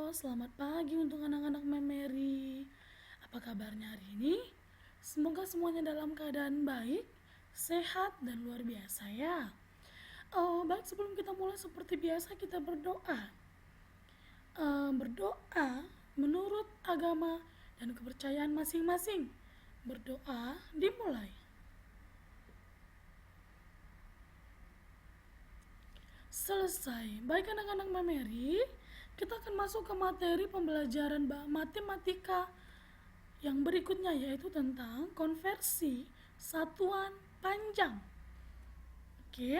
Selamat pagi untuk anak-anak Memeri. Apa kabarnya hari ini? Semoga semuanya dalam keadaan baik, sehat, dan luar biasa ya. Baik, sebelum kita mulai seperti biasa kita berdoa. Berdoa menurut agama dan kepercayaan masing-masing. Berdoa dimulai. Selesai. Baik anak-anak Memeri, kita akan masuk ke materi pembelajaran matematika yang berikutnya, yaitu tentang konversi satuan panjang. Oke.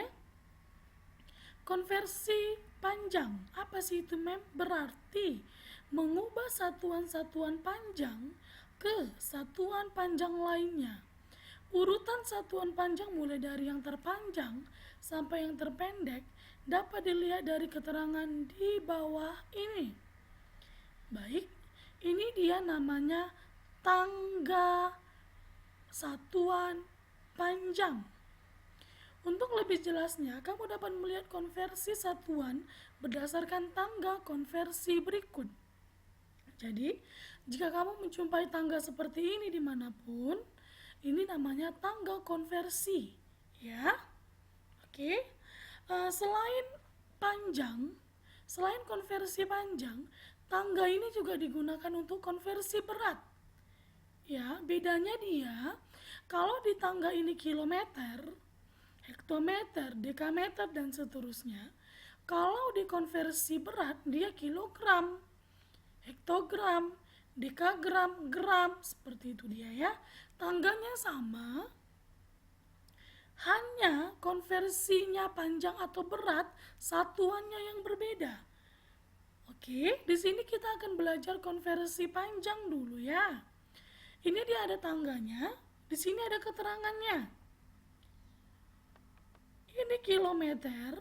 Konversi panjang. Apa sih itu, Mem? Berarti mengubah satuan-satuan panjang ke satuan panjang lainnya. Urutan satuan panjang mulai dari yang terpanjang sampai yang terpendek dapat dilihat dari keterangan di bawah ini. Baik, ini dia namanya tangga satuan panjang. Untuk lebih jelasnya, kamu dapat melihat konversi satuan berdasarkan tangga konversi berikut. Jadi, jika kamu menjumpai tangga seperti ini dimanapun, ini namanya tangga konversi, ya. Oke. Selain konversi panjang, tangga ini juga digunakan untuk konversi berat. Ya, bedanya dia, kalau di tangga ini kilometer, hektometer, dekameter, dan seterusnya. Kalau di konversi berat, dia kilogram, hektogram, dekagram, gram, seperti itu dia ya. Tangganya sama, hanya konversinya panjang atau berat, satuannya yang berbeda. Oke, di sini kita akan belajar konversi panjang dulu ya. Ini dia ada tangganya, di sini ada keterangannya. Ini kilometer,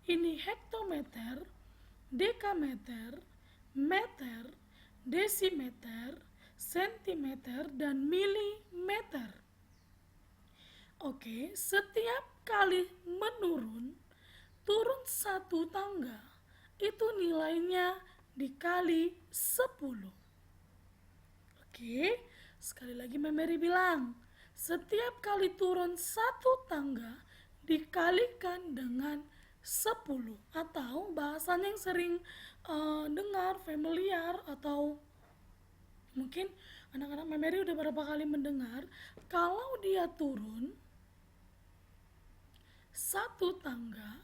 ini hektometer, dekameter, meter, desimeter, sentimeter, dan milimeter. Oke, setiap kali turun satu tangga, itu nilainya dikali 10. Oke, sekali lagi Memeri bilang, setiap kali turun satu tangga dikalikan dengan 10. Atau bahasanya yang sering dengar, familiar, atau mungkin anak-anak Memeri udah berapa kali mendengar, kalau dia turun satu tangga,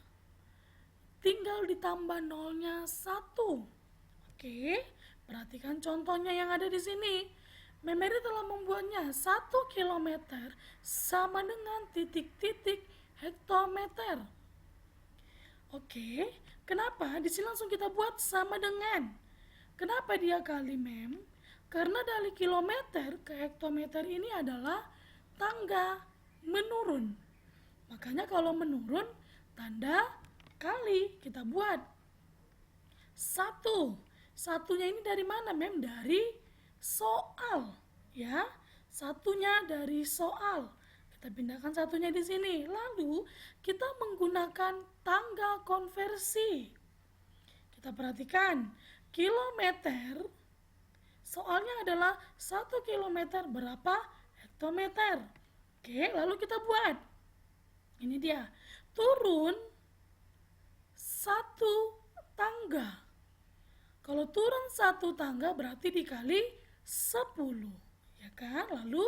tinggal ditambah nolnya 1. Oke, perhatikan contohnya yang ada di sini. Memeri telah membuatnya 1 kilometer sama dengan titik-titik hektometer. Oke, kenapa? Di sini langsung kita buat sama dengan. Kenapa dia kali, Mem? Karena dari kilometer ke hektometer ini adalah tangga menurun. Makanya kalau menurun, tanda kali kita buat 1. Satunya ini dari mana, Mem? Dari soal, ya. Satunya dari soal. Kita pindahkan satunya di sini. Lalu kita menggunakan tangga konversi. Kita perhatikan, kilometer, soalnya adalah 1 kilometer berapa hektometer. Oke, lalu kita buat. Ini dia, turun satu tangga. Kalau turun satu tangga berarti dikali 10, ya kan? Lalu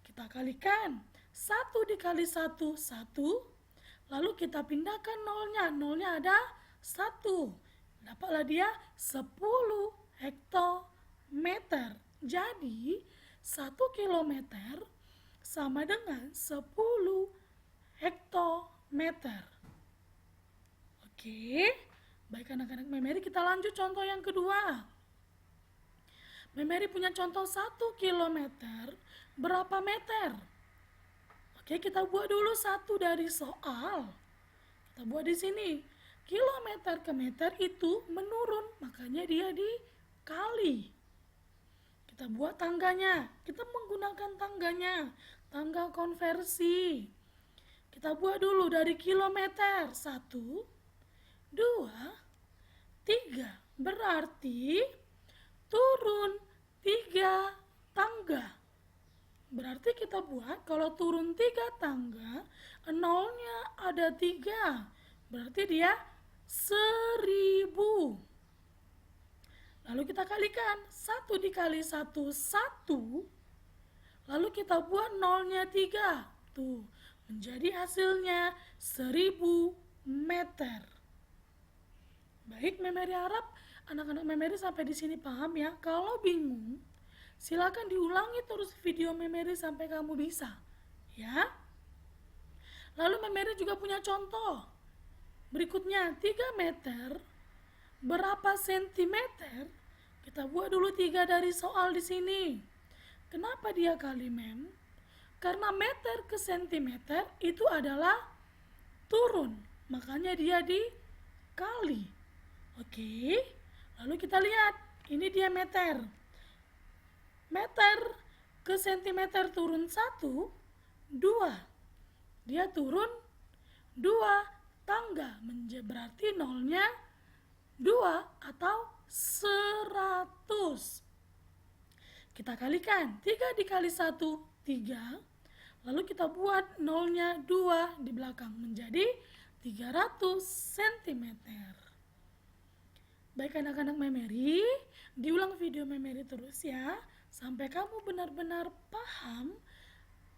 kita kalikan, 1 dikali 1, 1. Lalu kita pindahkan nolnya, nolnya ada 1. Dapatlah dia 10 hektometer. Jadi 1 kilometer sama dengan 10 hektometer. Oke, baik anak-anak Memeri, kita lanjut contoh yang kedua. Memeri punya contoh 1 kilometer berapa meter? Oke, kita buat dulu satu dari soal. Kita buat di sini. Kilometer ke meter itu menurun, makanya dia dikali. Kita buat tangganya. Kita menggunakan tangganya, tangga konversi. Kita buat dulu dari kilometer. 1, 2, 3. Berarti turun 3 tangga. Berarti kita buat kalau turun 3 tangga, nolnya ada 3. Berarti dia 1000. Lalu kita kalikan, 1 dikali 1, 1. Lalu kita buat nolnya 3. Tuh, menjadi hasilnya 1000 meter. Baik, memori Arab, anak-anak memori sampai di sini paham ya? Kalau bingung, silakan diulangi terus video memori sampai kamu bisa, ya. Lalu memori juga punya contoh. Berikutnya 3 meter berapa sentimeter? Kita buat dulu 3 dari soal di sini. Kenapa dia kali, Mem? Karena meter ke sentimeter itu adalah turun, makanya dia dikali. Oke, lalu kita lihat, ini dia meter. Meter ke sentimeter turun 1, 2. Dia turun 2 tangga, berarti nolnya 2 atau 100. Kita kalikan, 3 dikali 1, 3. Lalu kita buat nolnya 2 di belakang, menjadi 300 cm. Baik anak-anak memori, diulang video memori terus ya, sampai kamu benar-benar paham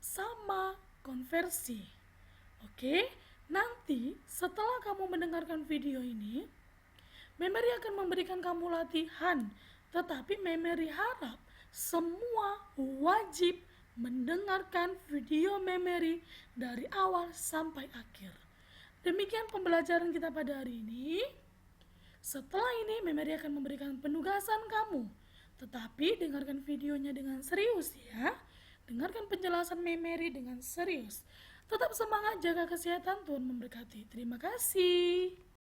sama konversi. Oke, nanti setelah kamu mendengarkan video ini, memori akan memberikan kamu latihan, tetapi memori harap semua wajib mendengarkan video memori dari awal sampai akhir. Demikian pembelajaran kita pada hari ini. Setelah ini, memori akan memberikan penugasan kamu. Tetapi dengarkan videonya dengan serius ya. Dengarkan penjelasan memori dengan serius. Tetap semangat, jaga kesehatan, Tuhan memberkati. Terima kasih.